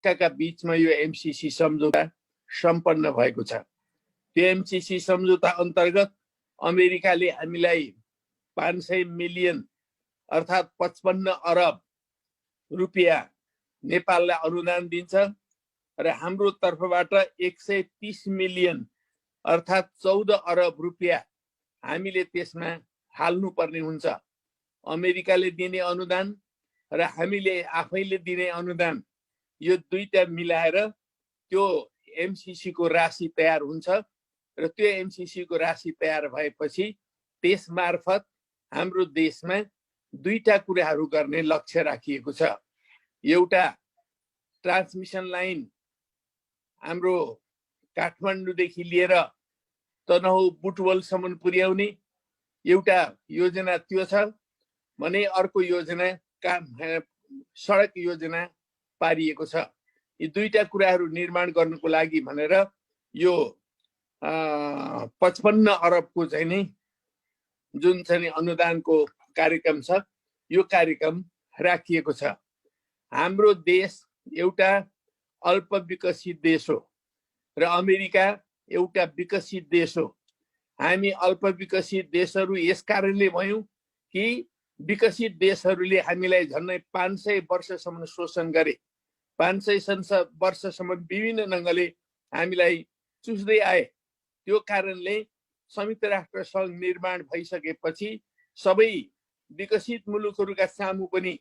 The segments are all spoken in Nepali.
अमेरिकाका बीचमा यो एमसीसी सम्झौता सम्पन्न भएको छ। त्यो एमसीसी सम्झौता अन्तर्गत अमेरिकाले हामीलाई 500 मिलियन अर्थात् 55 अरब रुपियाँ नेपाललाई अनुदान दिन्छ र हाम्रो तर्फबाट 130 मिलियन अर्थात् 14 अरब रुपियाँ हामीले त्यसमा हाल्नुपर्ने हुन्छ। अमेरिकाले दिने अनुदान र हामीले आफैले दिने अनुदान यो दुईटा मिलाएर त्यो एमसीसी को राशि तयार हुन्छ र त्यो एमसीसी को राशि तयार भएपछि त्यस मार्फत हाम्रो देशमा दुईटा कुराहरू गर्ने लक्ष्य राखिएको छ। एउटा ट्रान्समिसन लाइन हाम्रो काठमाडौँदेखि लिएर तनहुँ बुटवलसम्म पुर्याउने एउटा योजना त्यो छ भने अर्को योजना सडक योजना पारिएको छ। यी दुईटा कुराहरू निर्माण गर्नको लागि भनेर यो 55 अरबको चाहिँ नि जुन चाहिँ अनुदानको कार्यक्रम छ यो कार्यक्रम राखिएको छ। हाम्रो देश एउटा अल्प विकसित देश हो र अमेरिका एउटा विकसित देश हो। हामी अल्प विकसित देशहरू यस कारणले भयौं कि विकसित देशहरूले हामीलाई झन्डै 500 वर्षसम्म शोषण गरे। 500 वर्षसम्म विभिन्न ढङ्गले हामीलाई चुस्दै आए। त्यो कारणले संयुक्त राष्ट्र सङ्घ निर्माण भइसकेपछि सबै विकसित मुलुकहरूका सामु पनि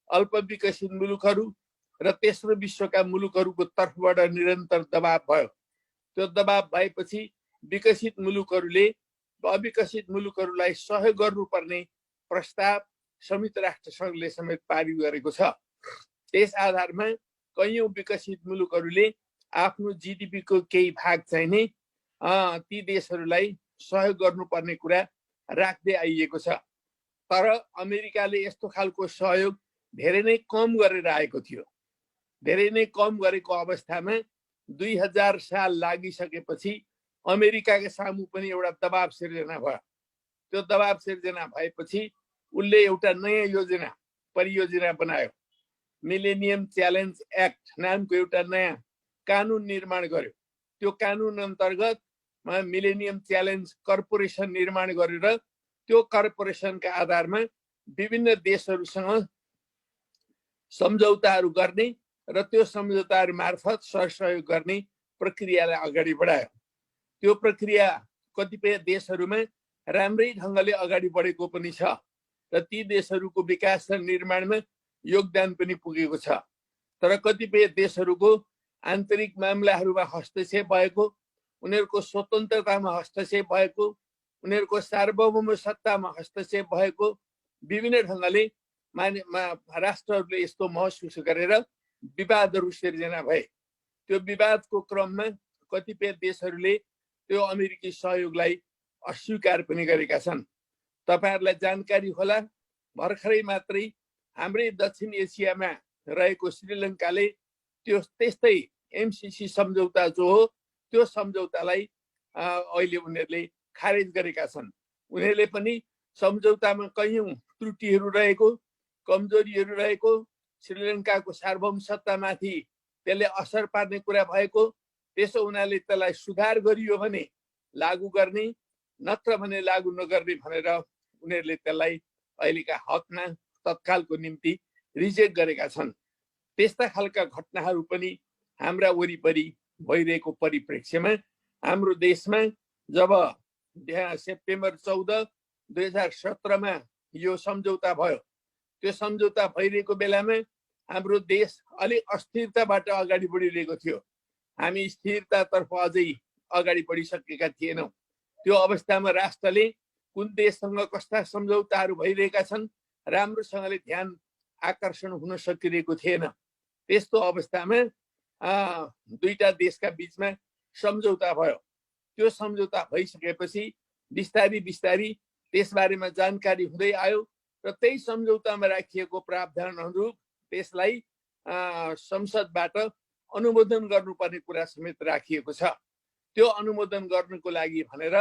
अल्प विकसित मुलुकहरू र तेस्रो विश्वका मुलुकहरूको तर्फबाट निरन्तर दबाव भयो। त्यो दबाव भएपछि विकसित मुलुकहरूले अविकसित मुलुकहरूलाई सहयोग गर्नुपर्ने प्रस्ताव संयुक्त राष्ट्र सङ्घले समेत पारित गरेको छ। त्यस आधारमा कैयौं विकसित मुलुकहरूले आफ्नो जीडीपी को केही भाग चाहिँ नि ती देशहरूलाई सहयोग गर्नुपर्ने कुरा राख्दै आइएको छ। तर अमेरिकाले यस्तो खालको सहयोग धेरै नै कम गरेर आएको थियो। धेरै नै कम गरेको अवस्थामा 2000 साल लागिसकेपछि अमेरिकाका सामु पनि एउटा दबाव सिर्जना भयो। त्यो दबाव सिर्जना भएपछि उसले एउटा नयाँ योजना परियोजना बनायो। मिलेनियम च्यालेन्ज एक्ट नामको एउटा नयाँ कानुन निर्माण गर्यो। त्यो कानुन अन्तर्गत मिलेनियम च्यालेन्ज कर्पोरेसन निर्माण गरेर त्यो कर्पोरेसनका आधारमा विभिन्न देशहरूसँग सम्झौताहरू गर्ने र त्यो सम्झौताहरू मार्फत सहयोग गर्ने प्रक्रियालाई अगाडि बढायो। त्यो प्रक्रिया कतिपय देशहरूमा राम्रै ढङ्गले अगाडि बढेको पनि छ र ती देशहरूको विकास र निर्माणमा योगदान पनि पुगेको छ। तर कतिपय देशहरूको आन्तरिक मामलाहरूमा हस्तक्षेप भएको, उनीहरूको स्वतन्त्रतामा हस्तक्षेप भएको, उनीहरूको सार्वभौम सत्तामा हस्तक्षेप भएको विभिन्न ढङ्गले राष्ट्रहरूले यस्तो महसुस गरेर विवादहरू सिर्जना भए। त्यो विवादको क्रममा कतिपय देशहरूले त्यो अमेरिकी सहयोगलाई अस्वीकार पनि गरेका छन्। तपाईहरुलाई जानकारी होला भर्खरै मात्रै हाम्रै दक्षिण एसियामा रहेको श्रीलङ्काले त्यो त्यस्तै एमसीसी सम्झौता जो हो त्यो सम्झौतालाई अहिले उनीहरूले खारेज गरेका छन्। उनीहरूले पनि सम्झौतामा कैयौं त्रुटिहरू रहेको, कमजोरीहरू रहेको, श्रीलङ्काको सार्वभौम सत्तामाथि त्यसले असर पार्ने कुरा भएको, त्यसो उनीहरूले त्यसलाई सुधार गरियो भने लागू गर्ने, नत्र भने लागू नगर्ने भनेर उनीहरूले त्यसलाई अहिलेका हकमा तत्कालको निम्ति रिजेक्ट गरेका छन्। त्यस्ता खालका घटनाहरू पनि हाम्रा वरिपरि भइरहेको परिप्रेक्ष्यमा हाम्रो देशमा जब सेप्टेम्बर 14, 2017 मा यो सम्झौता भयो, त्यो सम्झौता भइरहेको बेलामा हाम्रो देश अलिक अस्थिरताबाट अगाडि बढिरहेको थियो। हामी स्थिरतातर्फ अझै अगाडि बढिसकेका थिएनौँ। त्यो अवस्थामा राष्ट्रले कुन देशसँग कस्ता सम्झौताहरू भइरहेका छन् राम्रोसँगले ध्यान आकर्षण हुन सकिरहेको थिएन। त्यस्तो अवस्थामा दुईटा देशका बीचमा सम्झौता भयो। त्यो सम्झौता भइसकेपछि बिस्तारी बिस्तारी त्यसबारेमा जानकारी हुँदै आयो र त्यही सम्झौतामा राखिएको प्रावधान अनुरूप त्यसलाई संसदबाट अनुमोदन गर्नुपर्ने कुरा समेत राखिएको छ। त्यो अनुमोदन गर्नको लागि भनेर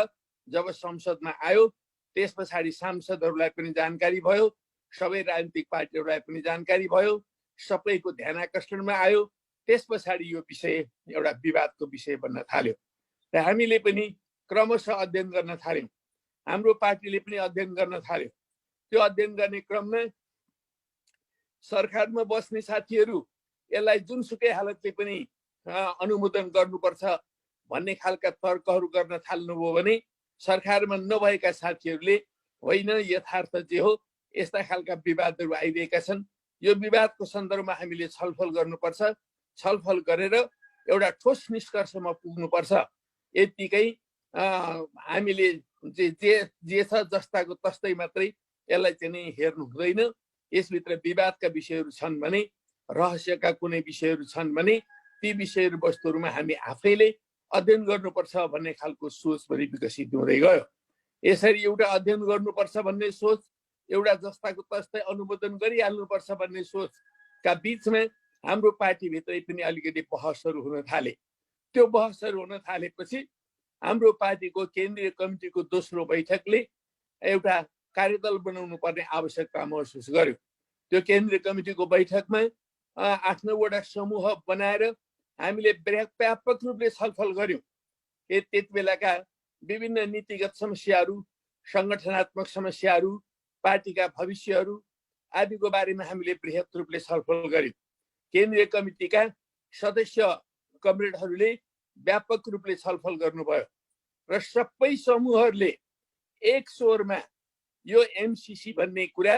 जब संसदमा आयो त्यस पछाडि सांसदहरूलाई पनि जानकारी भयो, सबै राजनीतिक पार्टीहरूलाई पनि जानकारी भयो, सबैको ध्यान आकर्षणमा आयो। त्यस पछाडि यो विषय एउटा विवादको विषय बन्न थाल्यो र हामीले पनि क्रमशः अध्ययन गर्न थाल्यौँ। हाम्रो पार्टीले पनि अध्ययन गर्न थाल्यो। त्यो अध्ययन गर्ने क्रममा सरकारमा बस्ने साथीहरू यसलाई जुनसुकै हालतले पनि अनुमोदन गर्नुपर्छ भन्ने खालका तर्कहरू गर्न थाल्नुभयो भने सरकारमा नभएका साथीहरूले होइन यथार्थ जे हो यस्ता खालका विवादहरू आइरहेका छन्, यो विवादको सन्दर्भमा हामीले छलफल गर्नुपर्छ, छलफल गरेर एउटा ठोस निष्कर्षमा पुग्नुपर्छ। यतिकै हामीले जे छ जस्ताको तस्तै मात्रै यसलाई चाहिँ नि हेर्नु हुँदैन। यसभित्र विवादका विषयहरू छन् भने, रहस्यका कुनै विषयहरू छन् भने ती विषयहरू वस्तुहरूमा हामी आफैले अध्ययन गर्नुपर्छ भन्ने खालको सोच पनि विकसित हुँदै गयो। यसरी एउटा अध्ययन गर्नुपर्छ भन्ने सोच, एउटा जस्ताको तस्तै अनुमोदन गरिहाल्नुपर्छ भन्ने सोचका बीचमा हाम्रो पार्टीभित्रै पनि अलिकति बहसहरू हुन थाले। त्यो बहसहरू हुन थालेपछि हाम्रो पार्टीको केन्द्रीय कमिटीको दोस्रो बैठकले एउटा कार्यदल बनाउनु पर्ने आवश्यकता महसुस गर्यो। त्यो केन्द्रीय कमिटीको बैठकमा 8-9 वटा समूह बनाएर हामीले व्यापक रूपले छलफल गर्यौँ। त्यति बेलाका विभिन्न नीतिगत समस्याहरू, सङ्गठनात्मक समस्याहरू, पार्टीका भविष्यहरू आदिको बारेमा हामीले बृहत रूपले छलफल गर्यौँ। केन्द्रीय कमिटीका सदस्य कमरेडहरूले व्यापक रूपले छलफल गर्नुभयो र सबै समूहहरूले एक स्वरमा यो एमसीसी भन्ने कुरा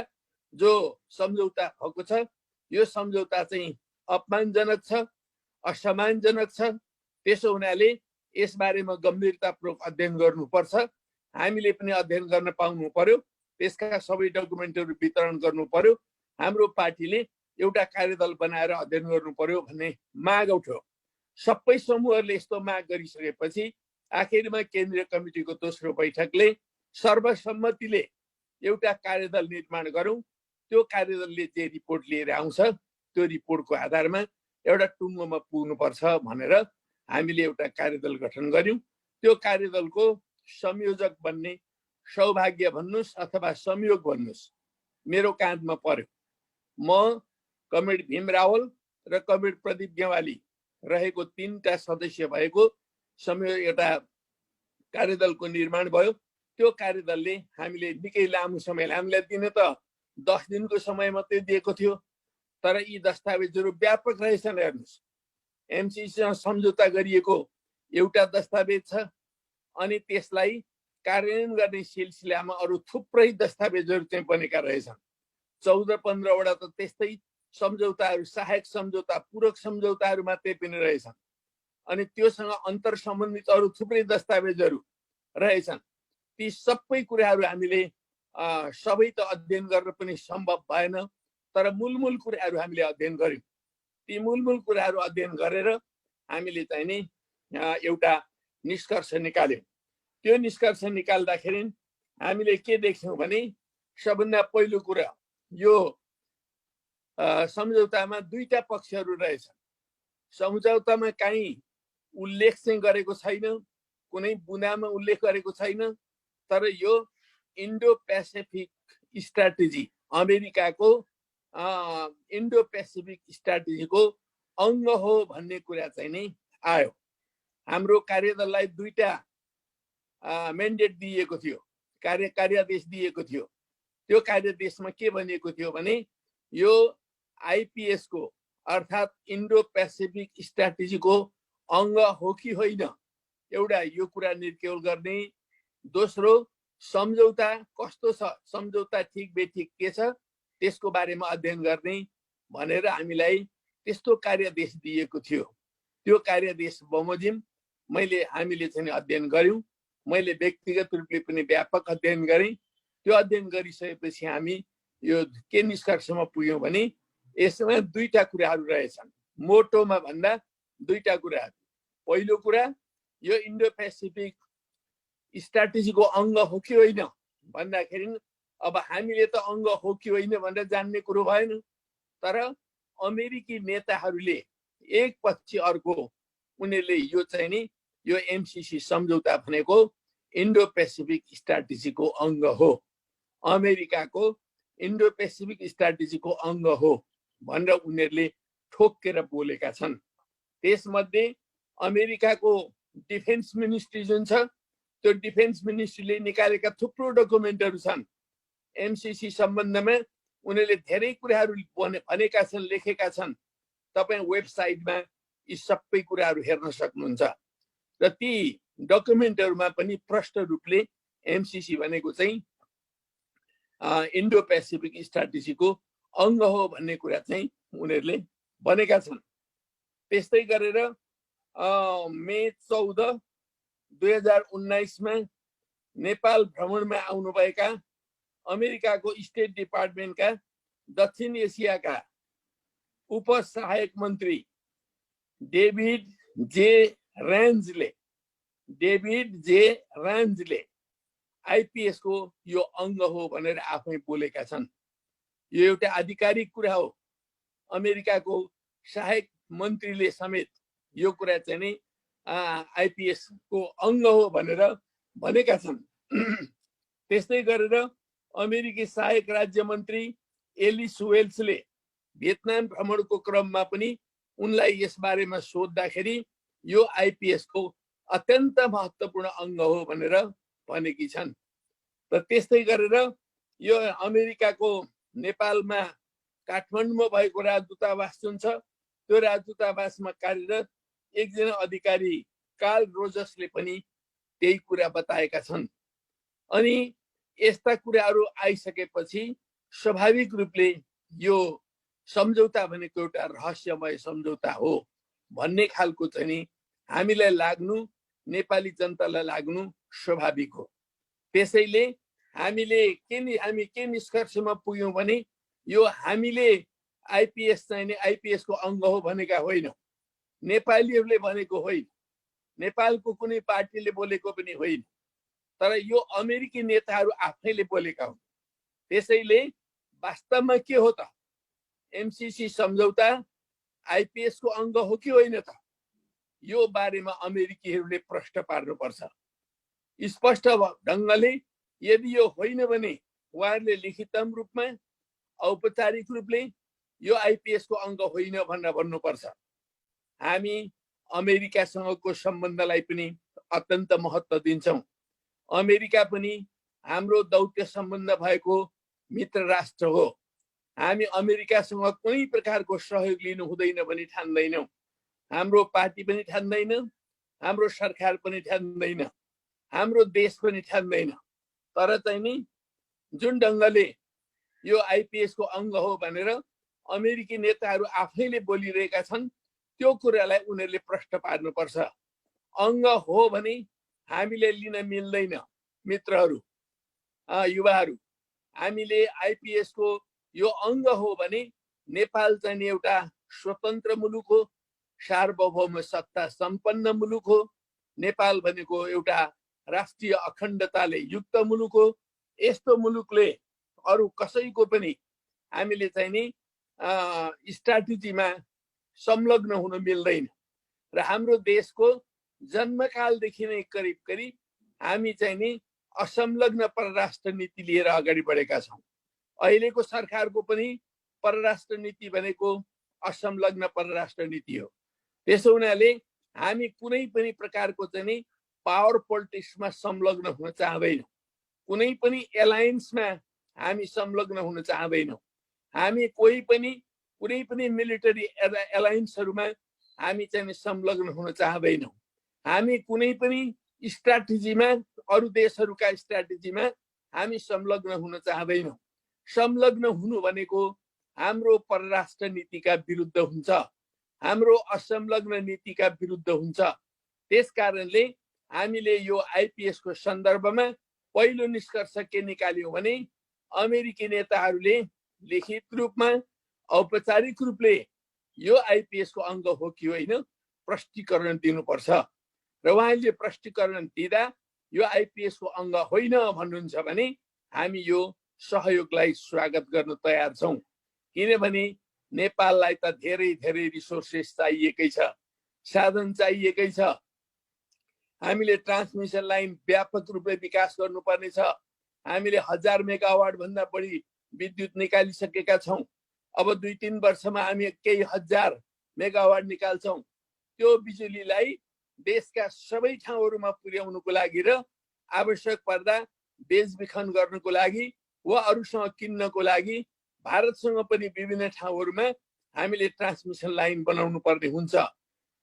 जो सम्झौता भएको छ यो सम्झौता चाहिँ अपमानजनक छ, असम्मानजनक छ। त्यसो हुनाले यसबारेमा गम्भीरतापूर्वक अध्ययन गर्नुपर्छ। हामीले पनि अध्ययन गर्न पाउनु पर्यो, त्यसका सबै डकुमेन्टहरू वितरण गर्नु पर्यो। हाम्रो पार्टीले एउटा कार्यदल बनाएर अध्ययन गर्नु पर्यो भन्ने माग उठ्यो। सबै समूहहरूले यस्तो माग गरिसकेपछि आखिरमा केन्द्रीय कमिटीको दोस्रो बैठकले सर्वसम्मतिले एउटा कार्यदल निर्माण गरौँ। त्यो कार्यदलले जे रिपोर्ट लिएर आउँछ त्यो रिपोर्टको आधारमा एउटा टुङ्गोमा पुग्नुपर्छ भनेर हामीले एउटा कार्यदल गठन गर्यौँ। त्यो कार्यदलको संयोजक बन्ने सौभाग्य भन्नुहोस् अथवा संयोग भन्नुहोस् मेरो काँधमा पर्यो। म, कमरेड भीम रावल र कमरेड प्रदीप गेवाली रहेको 3टा सदस्य भएको एउटा कार्यदलको निर्माण भयो। त्यो कार्यदलले हामीले निकै लामो समय, हामीलाई दिने त 10 दिनको समय मात्रै दिएको थियो, तर यी दस्तावेजहरू व्यापक रहेछन्। हेर्नुहोस्, एमसीसीसँग सम्झौता गरिएको एउटा दस्तावेज छ, अनि त्यसलाई कार्यान्वयन गर्ने सिलसिलामा अरू थुप्रै दस्तावेजहरू चाहिँ बनेका रहेछन्। 14-15 वटा त त्यस्तै सम्झौताहरू, सहायक सम्झौता, पूरक सम्झौताहरू मात्रै पनि रहेछन्। अनि त्योसँग अन्तर सम्बन्धित अरू थुप्रै दस्तावेजहरू रहेछन्। ती सबै कुराहरू हामीले सबै त अध्ययन गर्न पनि सम्भव भएन, तर मूलमूल कुराहरू हामीले अध्ययन गर्यौँ। ती मूलमूल कुराहरू अध्ययन गरेर हामीले चाहिँ नि एउटा निष्कर्ष निकाल्यौँ। त्यो निष्कर्ष निकाल्दाखेरि हामीले के देख्यौँ भने सबभन्दा पहिलो कुरा यो सम्झौतामा 2टा पक्षहरू रहेछन्। सम्झौतामा कहीँ उल्लेख चाहिँ गरेको छैन, कुनै बुँदामा उल्लेख गरेको छैन, तर यो इन्डो पेसिफिक स्ट्राटेजी, अमेरिकाको इन्डो पेसिफिक स्ट्राटेजीको अङ्ग हो भन्ने कुरा चाहिँ नै आयो। हाम्रो कार्यदललाई 2टा मेन्डेट दिएको थियो, कार्यादेश दिएको थियो। त्यो कार्यादेशमा के भनिएको थियो भने यो आइपिएस को अर्थात् इन्डो पेसिफिक स्ट्राटेजीको अङ्ग हो कि होइन एउटा यो कुरा निर्केल गर्ने। दोस्रो, सम्झौता कस्तो छ, सम्झौता ठिक बेठिक के छ त्यसको बारेमा अध्ययन गर्ने भनेर हामीलाई त्यस्तो कार्यादेश दिएको थियो। त्यो कार्यादेश बमोजिम हामीले चाहिँ अध्ययन गर्यौँ। मैले व्यक्तिगत रूपले पनि व्यापक अध्ययन गरेँ। त्यो अध्ययन गरिसकेपछि हामी यो के निष्कर्षमा पुग्यौँ भने यसमा 2टा कुराहरू रहेछन्। मोटोमा भन्दा 2टा कुराहरू। पहिलो कुरा, यो इन्डो पेसिफिक स्ट्राटेजीको अङ्ग हो कि होइन भन्दाखेरि अब हामीले त अङ्ग हो कि होइन भनेर जान्ने कुरो भएन, तर अमेरिकी नेताहरूले एक पछि अर्को उनीहरूले यो चाहिँ नि यो एमसीसी सम्झौता भनेको इन्डो पेसिफिक स्ट्राटेजीको अङ्ग हो, अमेरिकाको इन्डो पेसिफिक स्ट्राटेजीको अङ्ग हो भनेर उनीहरूले ठोकेर बोलेका छन्। त्यसमध्ये अमेरिकाको डिफेन्स मिनिस्ट्री जुन छ त्यो डिफेन्स मिनिस्ट्रीले निकालेका थुप्रो डकुमेन्टहरू छन्। एमसीसी सम्बन्धमा उनीहरूले धेरै कुराहरू भनेका छन्, लेखेका छन्। तपाईँ वेबसाइटमा यी सबै कुराहरू हेर्न सक्नुहुन्छ। र ती डकुमेन्टहरूमा पनि प्रष्ट रूपले एमसीसी भनेको चाहिँ इन्डो पेसिफिक स्ट्राटेजीको अङ्ग हो भन्ने कुरा चाहिँ उनीहरूले भनेका छन्। त्यस्तै गरेर मे 14, 2019 मा नेपाल भ्रमणमा आउनुभएका अमेरिकाको स्टेट डिपार्टमेन्टका दक्षिण एसियाका उपसहायक मन्त्री डेभिड जे रेन्जले आइपीएस को यो अङ्ग हो भनेर आफै बोलेका छन्। यो एउटा आधिकारिक कुरा हो। अमेरिकाको सहायक मन्त्रीले समेत यो कुरा चाहिँ नि आइपीएस को अङ्ग हो भनेर भनेका छन्। त्यस्तै गरेर अमेरिकी सहायक राज्य मन्त्री एलिस वेल्सले भियतनाम भ्रमणको क्रममा पनि उनलाई यस बारेमा सोध्दाखेरि यो आइपीएस को अत्यन्त महत्त्वपूर्ण अङ्ग हो भनेर भनेकी छन्। र त्यस्तै गरेर यो अमेरिकाको नेपालमा काठमाडौँमा भएको राजदूतावास जुन छ त्यो राजदूतावासमा कार्यरत एकजना अधिकारी कार्ल रोजर्सले पनि त्यही कुरा बताएका छन्। अनि यस्ता कुराहरू आइसकेपछि स्वाभाविक रूपले यो सम्झौता भनेको एउटा रहस्यमय सम्झौता हो भन्ने खालको चाहिँ नि हामीलाई लाग्नु, नेपाली जनतालाई लाग्नु स्वाभाविक हो। त्यसैले हामी के निष्कर्षमा पुग्यौँ भने यो हामीले आइपीएस चाहिँ नि आइपीएस को अङ्ग हो भनेका होइनौँ, नेपालीहरूले भनेको होइन, नेपालको कुनै पार्टीले बोलेको पनि होइन, तर यो अमेरिकी नेताहरू आफैले बोलेका हुन्। त्यसैले वास्तवमा के हो त? एमसीसी सम्झौता आइपीएस को अङ्ग हो कि होइन त? यो बारेमा अमेरिकीहरूले प्रश्न पार्नुपर्छ स्पष्ट ढङ्गले। यदि यो होइन भने उहाँहरूले लिखितम रूपमा औपचारिक रूपले यो आइपीएस को अङ्ग होइन भनेर भन्नुपर्छ। हामी अमेरिकासँगको सम्बन्धलाई पनि अत्यन्त महत्त्व दिन्छौँ। अमेरिका पनि हाम्रो दौत्य सम्बन्ध भएको मित्र राष्ट्र हो। हामी अमेरिकासँग कुनै प्रकारको सहयोग लिनु हुँदैन भनी ठान्दैनौँ। हाम्रो पार्टी पनि ठान्दैन, हाम्रो सरकार पनि ठान्दैन, हाम्रो देश पनि ठान्दैन। तर चाहिँ नि जुन ढङ्गले यो आइपीएस को अङ्ग हो भनेर अमेरिकी नेताहरू आफैले बोलिरहेका छन् त्यो कुरालाई उनीहरूले प्रश्न पार्नुपर्छ। अङ्ग हो भने हामीले लिन मिल्दैन। मित्रहरू, युवाहरू, हामीले आइपीएस को यो अङ्ग हो भने नेपाल चाहिँ एउटा स्वतन्त्र मुलुक हो, सार्वभौम सत्ता सम्पन्न मुलुक हो। नेपाल भनेको एउटा राष्ट्रिय अखण्डताले युक्त मुलुक हो। यस्तो मुलुकले अरू कसैको पनि हामीले चाहिँ नि स्ट्राटेजीमा संलग्न हुन मिल्दैन। र हाम्रो देशको जन्मकालदेखि नै करिब करिब हामी चाहिँ नि असंलग्न परराष्ट्र नीति लिएर अगाडि बढेका छौँ। अहिलेको सरकारको पनि परराष्ट्र नीति भनेको असंलग्न परराष्ट्र नीति हो। त्यसो हुनाले हामी कुनै पनि प्रकारको चाहिँ नि पावर पोलिटिक्समा संलग्न हुन चाहदैनौँ। कुनै पनि एलायन्समा हामी संलग्न हुन चाहदैनौँ। हामी कुनै पनि मिलिटरी एलायन्सहरूमा हामी चाहिँ संलग्न हुन चाहदैनौँ। हामी कुनै पनि स्ट्राटेजीमा अरू देशहरूका स्ट्राटेजीमा हामी संलग्न हुन चाहदैनौँ। संलग्न हुनु भनेको हाम्रो परराष्ट्र नीतिका विरुद्ध हुन्छ, हाम्रो असंलग्न नीतिका विरुद्ध हुन्छ। त्यसकारणले हामीले यो आइपीएस को सन्दर्भमा पहिलो निष्कर्ष के निकाल्यौँ भने अमेरिकी नेताहरूले लिखित रूपमा औपचारिक रूपले यो आइपीएस को अङ्ग हो कि होइन प्रष्टीकरण दिनुपर्छ। र उहाँले प्रष्टीकरण दिँदा यो आइपीएस को अङ्ग होइन भन्नुहुन्छ भने हामी यो सहयोगलाई स्वागत गर्न तयार छौँ। किनभने नेपाललाई त धेरै धेरै रिसोर्सेस चाहिएकै छ, साधन चाहिएकै छ। हामीले ट्रान्समिसन लाइन व्यापक रूपले विकास गर्नुपर्ने छ। हामीले 1000 मेगावाट भन्दा बढी विद्युत निकालिसकेका छौँ। अब 2-3 वर्षमा हामी केही हजार मेगावाट निकाल्छौँ। त्यो बिजुलीलाई देशका सबै ठाउँहरूमा पुर्याउनुको लागि र आवश्यक पर्दा बेचबिखन गर्नको लागि वा अरूसँग किन्नको लागि भारतसँग पनि विभिन्न ठाउँहरूमा हामीले ट्रान्समिसन लाइन बनाउनु पर्ने हुन्छ।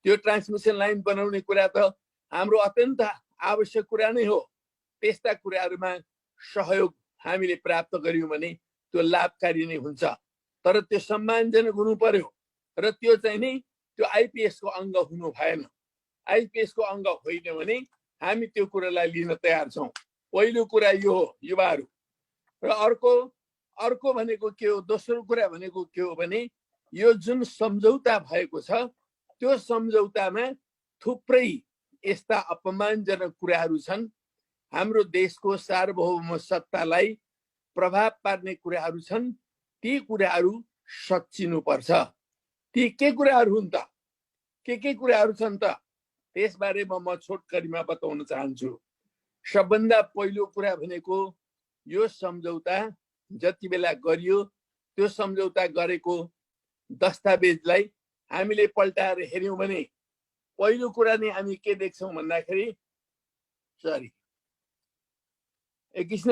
त्यो ट्रान्समिसन लाइन बनाउने कुरा त हाम्रो अत्यन्त आवश्यक कुरा नै हो। त्यस्ता कुराहरूमा सहयोग हामीले प्राप्त गर्यौं भने त्यो लाभकारी नै हुन्छ। तर त्यो सम्मानजनक हुनु पर्यो र त्यो चाहिँ नि त्यो आइपीएस को अङ्ग हुनु भएन। आइपीएस को अङ्ग होइन भने हामी त्यो कुरालाई लिन तयार छौं। पहिलो कुरा यो हो युवाहरू। र अर्को भनेको के हो, दोस्रो कुरा भनेको के हो भने यो जुन सम्झौता भएको छ त्यो सम्झौतामा थुप्रै यस्ता अपमानजनक कुराहरू छन्। हाम्रो देशको सार्वभौम सत्तालाई प्रभाव पार्ने कुराहरू छन्। ती कुराहरू सच्चिनुपर्छ। ती के कुराहरू हुन् त? के कुराहरू छन् त? त्यसबारेमा म छोटकरीमा बताउन चाहन्छु। सबभन्दा पहिलो कुरा भनेको यो सम्झौता जति बेला गरियो त्यो सम्झौता गरेको दस्तावेजलाई हामीले पल्टाएर हेर्यौं भने पहिलो कुरा नै हामी के देख्छौं भन्दाखेरि सरी एकैछिन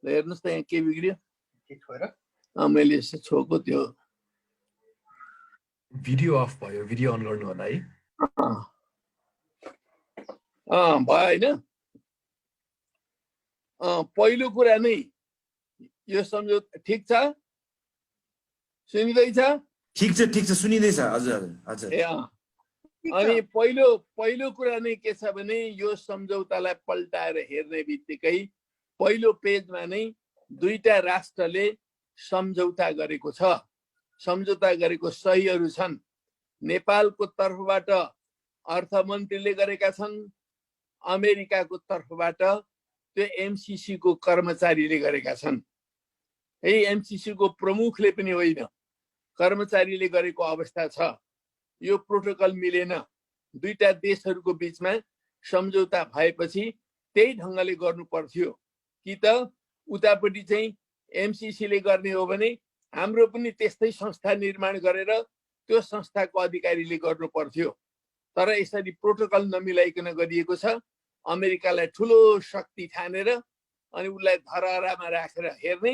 हेर्नुस् त यहाँ के बिग्रियो मैले यसो छोको त्यो भिडियो अफ भयो। भिडियो अन गर्नु होला है। भयो हैन। पहिलो कुरा नै यो सम्झौता ठिक छ, सुनिँदैछ? ठिक छ सुनिँदैछ। हजुर हजुर। अनि पहिलो कुरा नै के छ भने यो सम्झौतालाई पल्टाएर हेर्ने बित्तिकै पहिलो पेजमा नै दुईटा राष्ट्रले सम्झौता गरेको छ। सम्झौता गरेको सहीहरू छन्। नेपालको तर्फबाट अर्थमन्त्रीले गरेका छन्, अमेरिकाको तर्फबाट त्यो एमसीसी को कर्मचारीले गरेका छन्। है एमसीसी को प्रमुखले पनि होइन, कर्मचारीले गरेको अवस्था छ। यो प्रोटोकल मिलेन। दुईटा देशहरूको बीचमा सम्झौता भएपछि त्यही ढङ्गले गर्नु पर्थ्यो कि त उतापट्टि चाहिँ एमसीसी ले गर्ने हो भने हाम्रो पनि त्यस्तै संस्था निर्माण गरेर त्यो संस्थाको अधिकारीले गर्नु पर्थ्यो। तर यसरी प्रोटोकल नमिलाइकन गरिएको छ। अमेरिकालाई ठुलो शक्ति ठानेर अनि उसलाई धरहरामा राखेर हेर्ने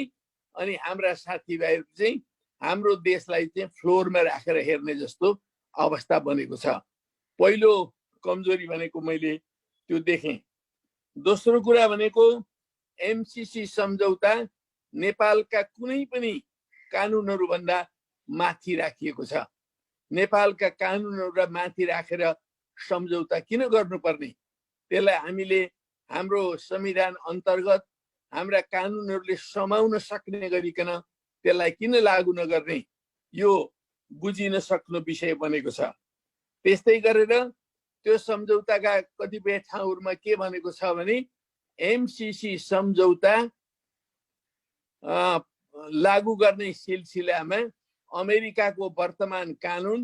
अनि हाम्रा साथीभाइहरू चाहिँ हाम्रो देशलाई चाहिँ फ्लोरमा राखेर हेर्ने जस्तो अवस्था बनेको छ। पहिलो कमजोरी भनेको मैले त्यो देखेँ। दोस्रो कुरा भनेको एमसीसी सम्झौता नेपालका कुनै पनि कानुनहरू भन्दा माथि राखिएको छ। नेपालका कानुनहरूलाई माथि राखेर सम्झौता किन गर्नुपर्ने? त्यसलाई हामीले हाम्रो संविधान अन्तर्गत हाम्रा कानुनहरूले समाउन सक्ने गरिकन त्यसलाई किन लागू नगर्ने? यो बुझिन सक्नु विषय बनेको छ। त्यस्तै गरेर त्यो सम्झौताका कतिपय ठाउँहरूमा के भनेको छ भने एमसीसी सम्झौता लागू गर्ने सिलसिलामा अमेरिकाको वर्तमान कानुन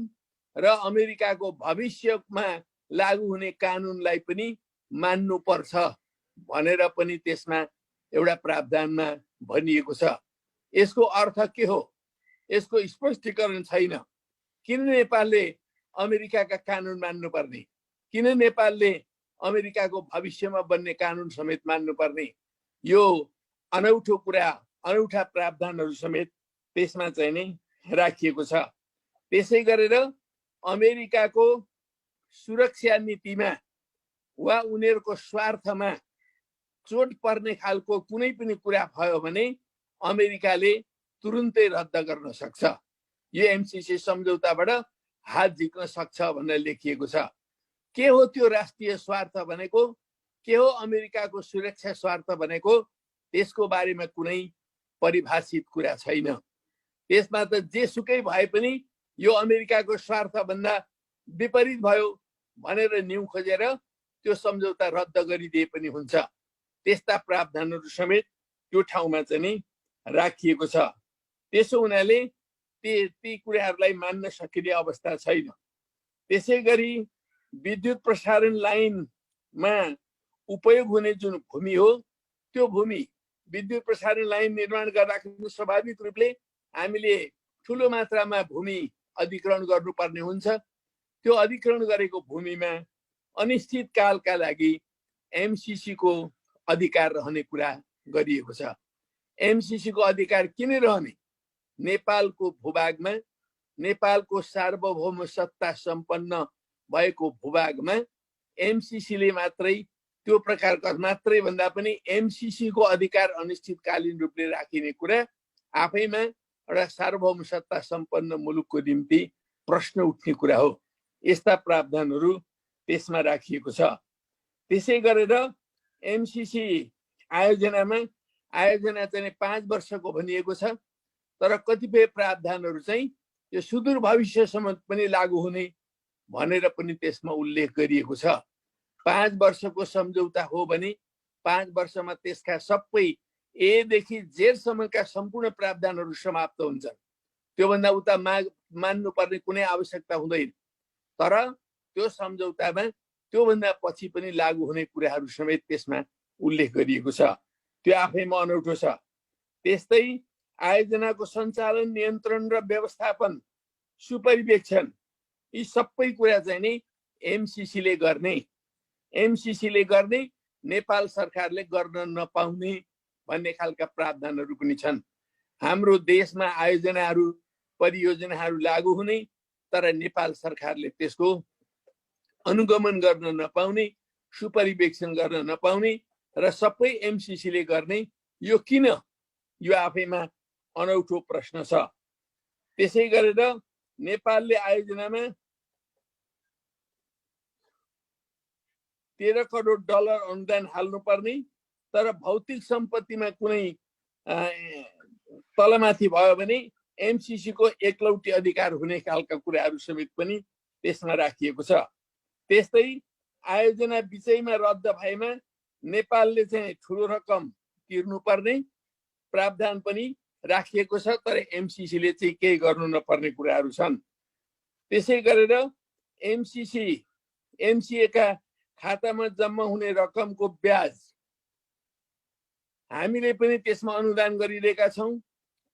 र अमेरिकाको भविष्यमा लागू हुने कानुनलाई पनि मान्नुपर्छ भनेर पनि त्यसमा एउटा प्रावधानमा भनिएको छ। यसको अर्थ के हो? यसको स्पष्टीकरण छैन। किन नेपालले अमेरिकाका कानुन मान्नुपर्ने? किन नेपालले अमेरिकाको भविष्यमा बन्ने कानुन समेत मान्नुपर्ने? यो अनौठो कुरा, अनौठा प्रावधानहरू समेत त्यसमा चाहिँ नै राखिएको छ। त्यसै गरेर अमेरिकाको सुरक्षा नीतिमा वा उनीहरूको स्वार्थमा चोट पर्ने खालको कुनै पनि कुरा भयो भने अमेरिकाले तुरुन्तै रद्द गर्न सक्छ। यो एमसीसी सम्झौताबाट हात झिक्न सक्छ भनेर लेखिएको छ। के हो त्यो राष्ट्रिय स्वार्थ भनेको? के हो अमेरिकाको सुरक्षा स्वार्थ भनेको? त्यसको बारेमा कुनै परिभाषित कुरा छैन। त्यसमा त जेसुकै भए पनि यो अमेरिकाको स्वार्थ भन्दा विपरीत भयो भनेर न्यु खोजेर त्यो सम्झौता रद्द गरिदिए पनि हुन्छ। त्यस्ता प्रावधानहरू समेत त्यो ठाउँमा चाहिँ नि राखिएको छ। त्यसो हुनाले ती कुराहरूलाई मान्न सकिने अवस्था छैन। त्यसै गरी विद्युत प्रसारण लाइनमा उपयोग हुने जुन भूमि हो त्यो भूमि विद्युत प्रसारण लाइन निर्माण गर्दाखेरि स्वाभाविक रूपले हामीले ठुलो मात्रामा भूमि अधिग्रहण गर्नुपर्ने हुन्छ। त्यो अधिग्रहण गरेको भूमिमा अनिश्चित कालका लागि एमसीसी को अधिकार रहने कुरा गरिएको छ। एमसीसी को अधिकार किन रहने? नेपालको भूभागमा, नेपालको सार्वभौम सत्ता सम्पन्न भएको भूभागमा एमसीसी ले मात्रै, त्यो प्रकारका मात्रै भन्दा पनि एमसीसी को अधिकार अनिश्चितकालीन रूपले राखिने कुरा आफैमा एउटा सार्वभौम सत्ता सम्पन्न मुलुकको निम्ति प्रश्न उठ्ने कुरा हो। यस्ता प्रावधानहरू त्यसमा राखिएको छ। त्यसै गरेर एमसीसी आयोजना चाहिँ 5 वर्षको भनिएको छ, तर कतिपय प्रावधानहरू चाहिँ यो सुदूर भविष्यसम्म पनि लागू हुने भनेर पनि त्यसमा उल्लेख गरिएको छ। 5 वर्षको सम्झौता हो भने 5 वर्षमा त्यसका सबै ए देखि जेड सम्मका सम्पूर्ण प्रावधानहरू समाप्त हुन्छन्। त्योभन्दा उता मान्नुपर्ने कुनै आवश्यकता हुँदैन। तर त्यो सम्झौतामा त्योभन्दा पछि पनि लागू हुने कुराहरू समेत त्यसमा उल्लेख गरिएको छ। त्यो आफैमा अनौठो छ। त्यस्तै आयोजनाको सञ्चालन, नियन्त्रण र व्यवस्थापन, सुपरिवेक्षण, यी सबै कुरा चाहिँ नि एमसीसी ले गर्ने, नेपाल सरकारले गर्न नपाउने भन्ने खालका प्रावधानहरू पनि छन्। हाम्रो देशमा आयोजनाहरू, परियोजनाहरू लागू हुने, तर नेपाल सरकारले त्यसको अनुगमन गर्न नपाउने, सुपरिवेक्षण गर्न नपाउने र सबै एमसीसी ले गर्ने, यो किन? यो आफैमा अनौठो प्रश्न छ। त्यसै गरेर नेपालले आयोजनामा $13 करोड अनुदान हाल्नुपर्ने, तर भौतिक सम्पत्तिमा कुनै तलमाथि भयो भने एमसीसी को एकलौटी अधिकार हुने खालका कुराहरू समेत पनि त्यसमा राखिएको छ। त्यस्तै आयोजना बिचैमा रद्द भएमा नेपालले चाहिँ ठुलो रकम तिर्नुपर्ने प्रावधान पनि राखिएको छ, तर एमसीसी ले चाहिँ केही गर्नु नपर्ने कुराहरू छन्। त्यसै गरेर एमसीए का खातामा जम्मा हुने रकमको ब्याज हामीले पनि त्यसमा अनुदान गरिरहेका छौँ,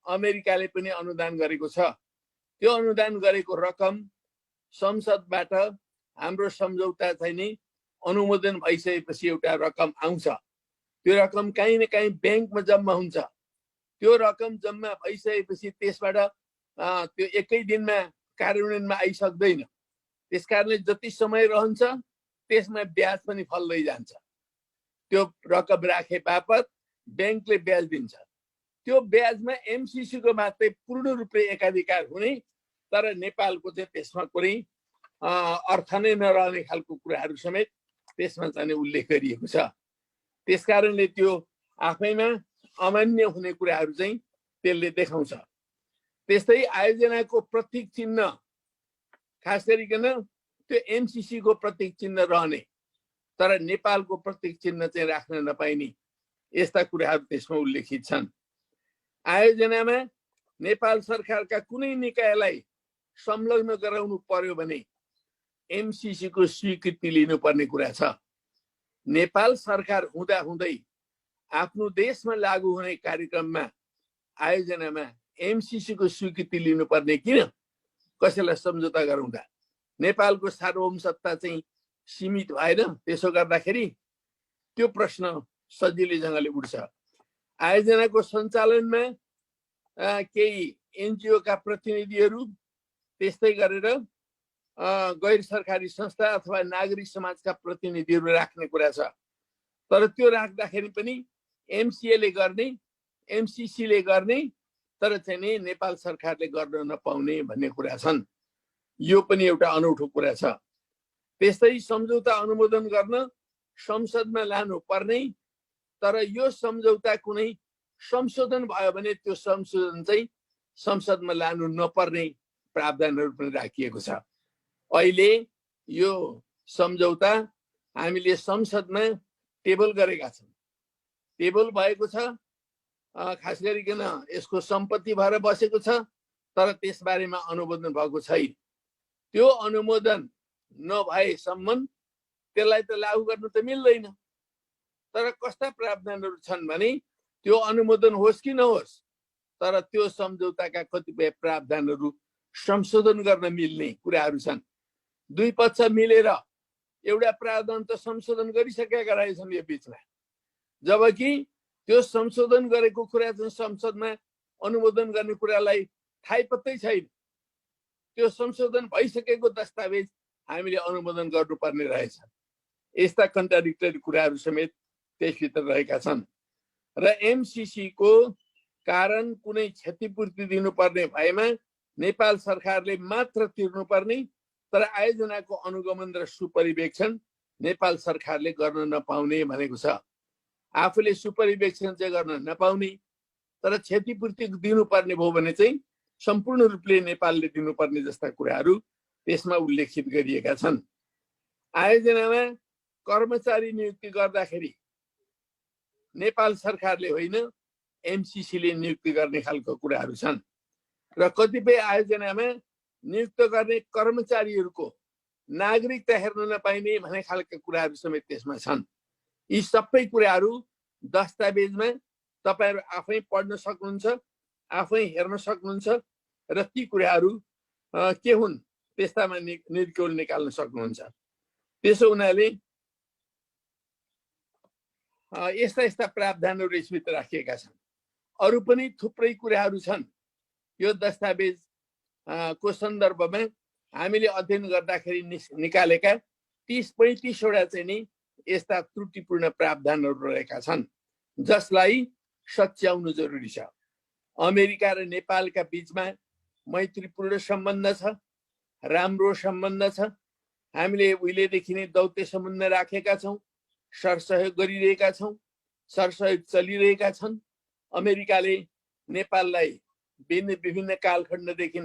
अमेरिकाले पनि अनुदान गरेको छ। त्यो अनुदान गरेको रकम संसदबाट हाम्रो सम्झौता चाहिँ नि अनुमोदन भइसकेपछि एउटा रकम आउँछ। त्यो रकम कहीँ न कहीँ ब्याङ्कमा जम्मा हुन्छ। त्यो रकम जम्मा भइसकेपछि त्यसबाट त्यो एकै दिनमा कार्यान्वयनमा आइसक्दैन। त्यसकारणले जति समय रहन्छ त्यसमा ब्याज पनि फल्दै जान्छ। त्यो रकम राखे बापत ब्याङ्कले ब्याज दिन्छ। त्यो ब्याजमा एमसीसी को मात्रै पूर्ण रूपले एकाधिकार हुने, तर नेपालको चाहिँ त्यसमा कुनै अर्थ नै नरहने खालको कुराहरू समेत त्यसमा चाहिँ उल्लेख गरिएको छ। त्यसकारणले त्यो आफैमा अमान्य हुने कुराहरू चाहिँ त्यसले देखाउँछ। त्यस्तै आयोजनाको प्रतीक चिन्ह, खास गरिकन त्यो एमसीसी को प्रतीक चिन्ह रहने, तर नेपालको प्रतीक चिन्ह चाहिँ राख्न नपाइने, यस्ता कुराहरू त्यसमा उल्लेखित छन्। आयोजनामा नेपाल सरकारका कुनै निकायलाई संलग्न गराउनु पर्यो भने एमसीसी को स्वीकृति लिनुपर्ने कुरा छ। नेपाल सरकार हुँदाहुँदै आफ्नो देशमा लागू हुने कार्यक्रममा, आयोजनामा एमसीसी को स्वीकृति लिनुपर्ने किन? कसैलाई सम्झौता गराउँदा नेपालको सार्वभौम सत्ता चाहिँ सीमित भएन? त्यसो गर्दाखेरि त्यो प्रश्न सजिलैसँगले उठ्छ। आयोजनाको सञ्चालनमा केही एनजिओ का प्रतिनिधिहरू, त्यस्तै गरेर गैर सरकारी संस्था अथवा नागरिक समाजका प्रतिनिधिहरू राख्ने कुरा छ। तर त्यो राख्दाखेरि पनि एमसीसी ले गर्ने, तर चाहिँ नि नेपाल सरकारले गर्न नपाउने भन्ने कुरा छन्। यो पनि एउटा अनौठो कुरा छ। त्यस्तै सम्झौता अनुमोदन गर्न संसदमा लानु पर्ने, तर यो सम्झौता कुनै संशोधन भयो भने त्यो संशोधन चाहिँ संसदमा लानु नपर्ने प्रावधानहरू पनि राखिएको छ। अहिले यो सम्झौता हामीले संसदमा टेबल गरेका छौँ। टेबल भएको छ, खास गरिकन यसको सम्पत्ति भएर बसेको छ, तर त्यसबारेमा अनुमोदन भएको छैन। त्यो अनुमोदन नभएसम्म त्यसलाई त लागू गर्न त मिल्दैन। तर कस्ता प्रावधानहरू छन् भने त्यो अनुमोदन होस् कि नहोस्, तर त्यो सम्झौताका कतिपय प्रावधानहरू संशोधन गर्न मिल्ने कुराहरू छन्। दुई पक्ष मिलेर एउटा प्रावधान त संशोधन गरिसकेका रहेछन् यो बीचमा, जबकि त्यो संशोधन गरेको कुरा चाहिँ संसदमा अनुमोदन गर्ने कुरालाई थाहै पत्तै छैन। त्यो संशोधन भइसकेको दस्तावेज हामीले अनुमोदन गर्नुपर्ने रहेछ। यस्ता कन्ट्राडिक्टरी कुराहरू समेत त्यसभित्र रहेका छन् र एमसीसी को कारण कुनै क्षतिपूर्ति दिनुपर्ने भएमा नेपाल सरकारले मात्र तिर्नुपर्ने, तर आयोजनाको अनुगमन र सुपरिवेक्षण नेपाल सरकारले गर्न नपाउने भनेको छ। आफूले सुपरिवेक्षण चाहिँ गर्न नपाउने, तर क्षतिपूर्ति दिनुपर्ने भयो भने चाहिँ सम्पूर्ण रूपले नेपालले दिनुपर्ने जस्ता कुराहरू त्यसमा उल्लेखित गरिएका छन्। आयोजनामा कर्मचारी नियुक्ति गर्दाखेरि नेपाल सरकारले होइन, एमसीसीले नियुक्ति गर्ने खालको कुराहरू छन् र कतिपय आयोजनामा नियुक्त गर्ने कर्मचारीहरूको नागरिकता हेर्न नपाइने भन्ने खालका कुराहरू समेत त्यसमा छन्। यी सबै कुराहरू दस्तावेजमा तपाईहरु आफै पढ्न सक्नुहुन्छ, आफै हेर्न सक्नुहुन्छ र ती कुराहरू के हुन् त्यस्तामा निचोड निकाल्न सक्नुहुन्छ। त्यसो हुनाले यस्ता यस्ता प्रावधानहरू यसभित्र राखिएका छन्। अरू पनि थुप्रै कुराहरू छन्। यो दस्तावेज को सन्दर्भमा हामीले अध्ययन गर्दाखेरि निकालेका 30-35 वटा चाहिँ नि यस्ता त्रुटिपूर्ण प्रावधानहरू रहेका छन्, जसलाई सच्याउनु जरुरी छ। अमेरिका र नेपालका बीचमा मैत्रीपूर्ण सम्बन्ध छ, राम्रो सम्बन्ध छ। हामीले उहिलेदेखि नै दौत्य सम्बन्ध राखेका छौँ, सरसहयोग गरिरहेका छौँ, सरसहयोग चलिरहेका छन्। अमेरिकाले नेपाललाई विभिन्न कालखण्डदेखि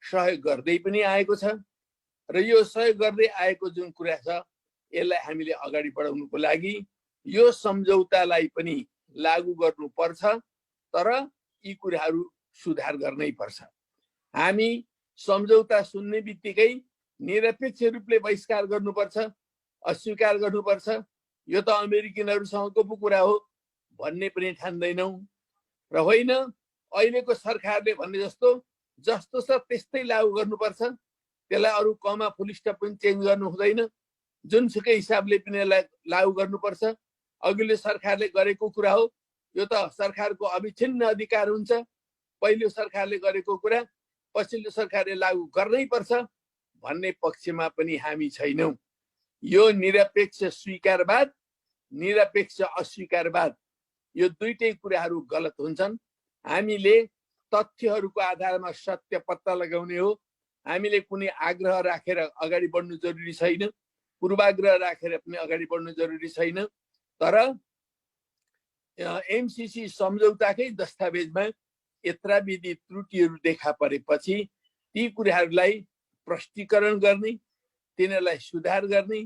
सहयोग गर्दै पनि आएको छ र यो सहयोग गर्दै आएको जुन कुरा छ यसलाई हामीले अगाडि बढाउनुको लागि यो सम्झौतालाई पनि लागू गर्नुपर्छ, तर यी कुराहरू सुधार गर्नै पर्छ। हामी सम्झौता सुन्ने बित्तिकै निरपेक्ष रूपले बहिष्कार गर्नुपर्छ, अस्वीकार गर्नुपर्छ, यो त अमेरिकनहरूसँगको पो कुरा हो भन्ने पनि ठान्दैनौँ र होइन अहिलेको सरकारले भन्ने जस्तो जस्तो छ त्यस्तै लागू गर्नुपर्छ। त्यसलाई अरू कमा फुल स्टप पनि चेन्ज गर्नु हुँदैन, जुनसुकै हिसाबले पनि यसलाई लागू गर्नुपर्छ। अघिल्लो सरकारले गरेको कुरा हो, यो त सरकारको अविच्छिन्न अधिकार हुन्छ। पहिलो सरकारले गरेको कुरा पछिल्लो सरकारले लागू गर्नै पर्छ भन्ने पक्षमा पनि हामी छैनौँ। यो निरपेक्ष स्वीकारवाद, निरपेक्ष अस्वीकारवाद, यो दुईटै कुराहरू गलत हुन्छन्। हामीले तथ्यहरूको आधारमा सत्य पत्ता लगाउने हो। हामीले कुनै आग्रह राखेर अगाडि बढ्नु जरुरी छैन, पूर्वाग्रह राखेर पनि अगाडि बढ्नु जरुरी छैन। तर एमसीसी सम्झौताकै दस्तावेजमा यत्राविधि त्रुटिहरू देखा परेपछि ती कुराहरूलाई प्रष्टीकरण गर्ने, तिनीहरूलाई सुधार गर्ने,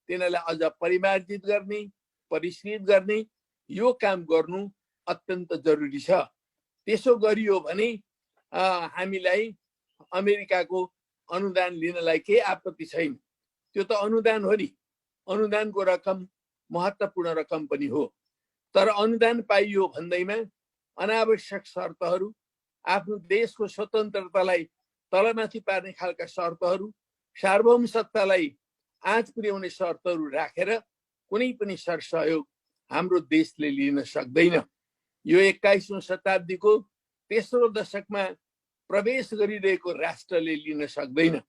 तिनीहरूलाई अझ परिमार्जित गर्ने, परिष्कृत गर्ने, यो काम गर्नु अत्यन्त जरुरी छ। त्यसो गरियो भने हामीलाई अमेरिकाको अनुदान लिनलाई केही आपत्ति छैन। त्यो त अनुदान हो नि, अनुदानको रकम महत्त्वपूर्ण रकम पनि हो। तर अनुदान पाइयो भन्दैमा अनावश्यक शर्तहरू, आफ्नो देशको स्वतन्त्रतालाई तलमाथि पार्ने खालका शर्तहरू, सार्वभौम सत्तालाई आँच पुर्याउने शर्तहरू राखेर कुनै पनि सरसहयोग हाम्रो देशले लिन सक्दैन। यो 21औं शताब्दीको तेस्रो दशकमा प्रवेश गरिरहेको राष्ट्रले लिन सक्दैन।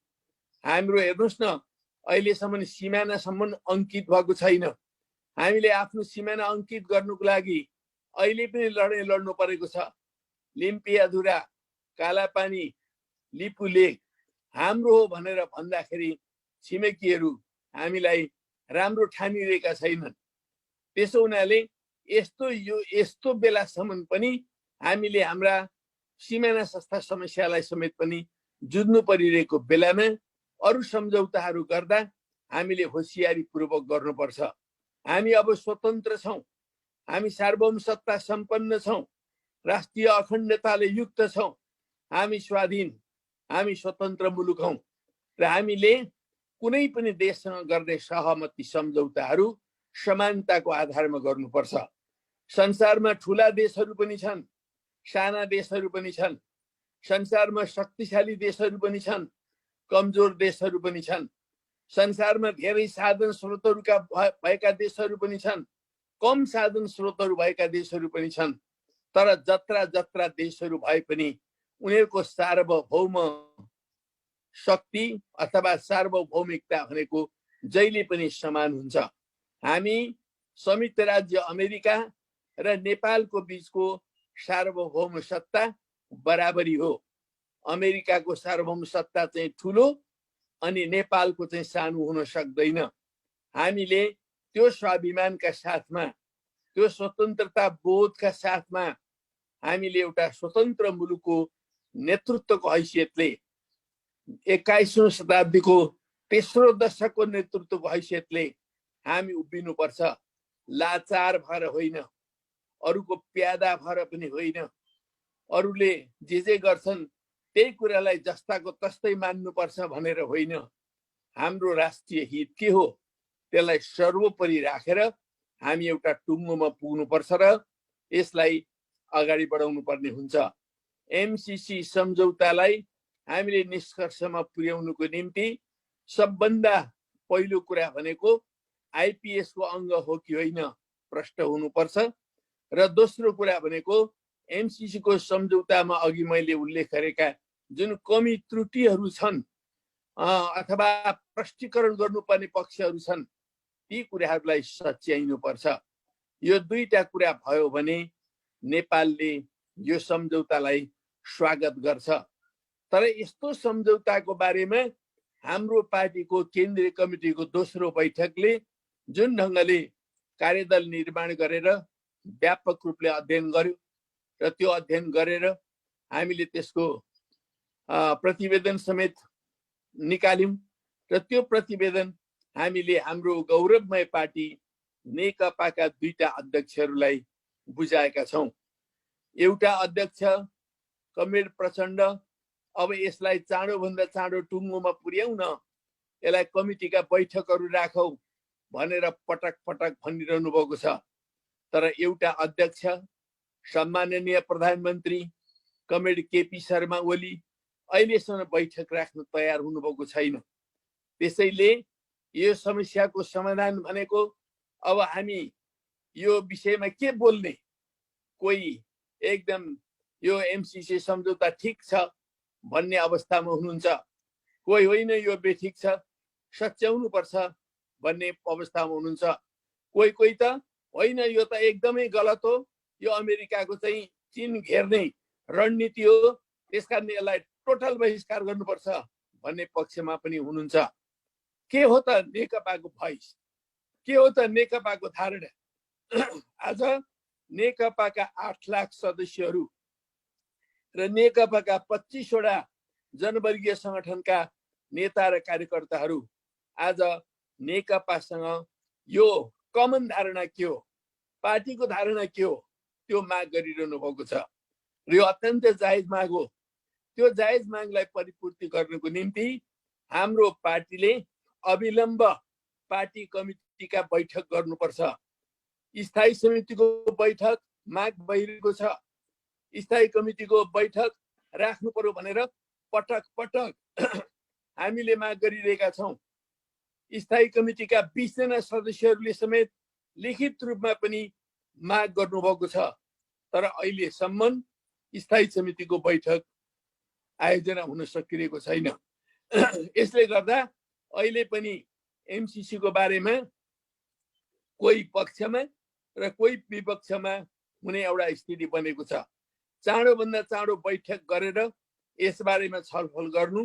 हाम्रो हेर्नुहोस् न, अहिलेसम्म सिमानासम्म अङ्कित भएको छैन। हामीले आफ्नो सिमाना अङ्कित गर्नुको लागि अहिले पनि लडाइँ लड्नु परेको छ। लिम्पियाधुरा, कालापानी, लिपु लेक हाम्रो हो भनेर भन्दाखेरि छिमेकीहरू हामीलाई राम्रो ठानिरहेका छैनन्। त्यसो हुनाले यस्तो बेलासम्म पनि हामीले हाम्रा सिमाना संस्था समस्यालाई समेत पनि जुझ्नु परिरहेको बेलामा अरू सम्झौताहरू गर्दा हामीले होसियारी पूर्वक गर्नुपर्छ। हामी अब स्वतन्त्र छौँ, हामी सार्वभौम सत्ता सम्पन्न छौँ, राष्ट्रिय अखण्डताले युक्त छौँ, हामी स्वाधीन, हामी स्वतन्त्र मुलुक हौँ र हामीले कुनै पनि देशसँग गर्ने सहमति सम्झौताहरू समानताको आधारमा गर्नुपर्छ। संसारमा ठुला देशहरू पनि छन्, साना देशहरू पनि छन्, संसारमा शक्तिशाली देशहरू पनि छन्, कमजोर देशहरू पनि छन्। संसारमा धेरै साधन स्रोतहरूका भएका देशहरू पनि छन्, कम साधन स्रोतहरू भएका देशहरू पनि छन्। तर जत्रा जत्रा देशहरू भए पनि उनीहरूको सार्वभौम शक्ति अथवा सार्वभौमिकता भनेको जहिले पनि समान हुन्छ। हामी संयुक्त राज्य अमेरिका र नेपालको बीचको सार्वभौम सत्ता बराबरी हो। अमेरिकाको सार्वभौम सत्ता चाहिँ ठुलो अनि नेपालको चाहिँ सानो हुन सक्दैन। हामीले त्यो स्वाभिमानका साथमा, त्यो स्वतन्त्रता बोधका साथमा हामीले एउटा स्वतन्त्र मुलुकको नेतृत्वको हैसियतले 21औं शताब्दीको तेस्रो दशकको नेतृत्वको हैसियतले हामी उभिनुपर्छ। लाचार भएर होइन, अरूको प्यादा भएर पनि होइन, अरूले जे गर्छन् त्यही कुरालाई जस्ताको तस्तै मान्नुपर्छ भनेर होइन। हाम्रो राष्ट्रिय हित के हो त्यसलाई सर्वोपरि राखेर हामी एउटा टुङ्गोमा पुग्नुपर्छ र यसलाई अगाडि बढाउनु पर्ने हुन्छ। एमसीसी सम्झौतालाई हामीले निष्कर्षमा पुर्याउनुको निम्ति सबभन्दा पहिलो कुरा भनेको आईपीएस को अङ्ग हो कि होइन प्रश्न हुनुपर्छ र दोस्रो कुरा भनेको एमसीसी को सम्झौतामा अघि मैले उल्लेख गरेका जुन कमी त्रुटिहरू छन् अथवा प्रष्टीकरण गर्नुपर्ने पक्षहरू छन् ती कुराहरूलाई सच्याइनुपर्छ। यो दुईटा कुरा भयो भने नेपालले यो सम्झौतालाई स्वागत गर्छ। तर यस्तो सम्झौताको बारेमा हाम्रो पार्टीको केन्द्रीय कमिटीको दोस्रो बैठकले जुन ढङ्गले कार्यदल निर्माण गरेर व्यापक रूपले अध्ययन गर्यो र त्यो अध्ययन गरेर हामीले त्यसको प्रतिवेदन समेत निकाल्यौं र त्यो प्रतिवेदन हामीले हाम्रो गौरवमय पार्टी नेकपाका दुईटा अध्यक्षहरूलाई बुझाएका छौं। एउटा अध्यक्ष कमरेड प्रचण्ड अब यसलाई चाँडोभन्दा चाँडो टुङ्गोमा पुर्याउन यसलाई कमिटीका बैठकहरू राखौं भनेर पटक पटक भनिरहनु भएको छ। तर एउटा अध्यक्ष सम्माननीय प्रधानमन्त्री कमरेड केपी शर्मा ओली अहिलेसम्म बैठक राख्न तयार हुनुभएको छैन। त्यसैले यो समस्याको समाधान भनेको अब हामी यो विषयमा के बोल्ने, कोही एकदम यो एमसीसी सम्झौता ठिक छ भन्ने अवस्थामा हुनुहुन्छ, कोही होइन यो बेठिक छ सच्याउनु पर्छ भन्ने अवस्थामा हुनुहुन्छ, कोही कोही त होइन यो त एकदमै गलत हो, यो अमेरिकाको चाहिँ चीन घेर्ने रणनीति हो, त्यसकारण यसलाई टोटल बहिष्कार गर्नुपर्छ भन्ने पक्षमा पनि हुनुहुन्छ। के हो त नेकपाको भोइस, के हो त नेकपाको धारणा? आज नेकपाका 8 लाख सदस्यहरू र नेकपाका 25 वटा जनवर्गीय संगठनका नेता र कार्यकर्ताहरू आज नेकपासँग यो कमन धारणा के हो, पार्टीको धारणा के हो त्यो माग गरिरहनु भएको छ र यो अत्यन्त जायज माग हो। त्यो जायज मागलाई परिपूर्ति गर्नको निम्ति हाम्रो पार्टीले अविलम्ब पार्टी कमिटीका बैठक गर्नुपर्छ। स्थायी समितिको बैठक माग भइरहेको छ, स्थायी कमिटीको बैठक राख्नु पर्यो भनेर पटक पटक हामीले माग गरिरहेका छौं। स्थायी कमिटीका 20 जना सदस्यहरूले समेत लिखित रूपमा पनि माग गर्नुभएको छ। तर अहिलेसम्म स्थायी समितिको बैठक आयोजना हुन सकिरहेको छैन। यसले गर्दा अहिले पनि एमसीसी को बारेमा कोही पक्षमा र कोही विपक्षमा हुने एउटा स्थिति बनेको छ। चाँडोभन्दा चाँडो बैठक गरेर यस बारेमा छलफल गर्नु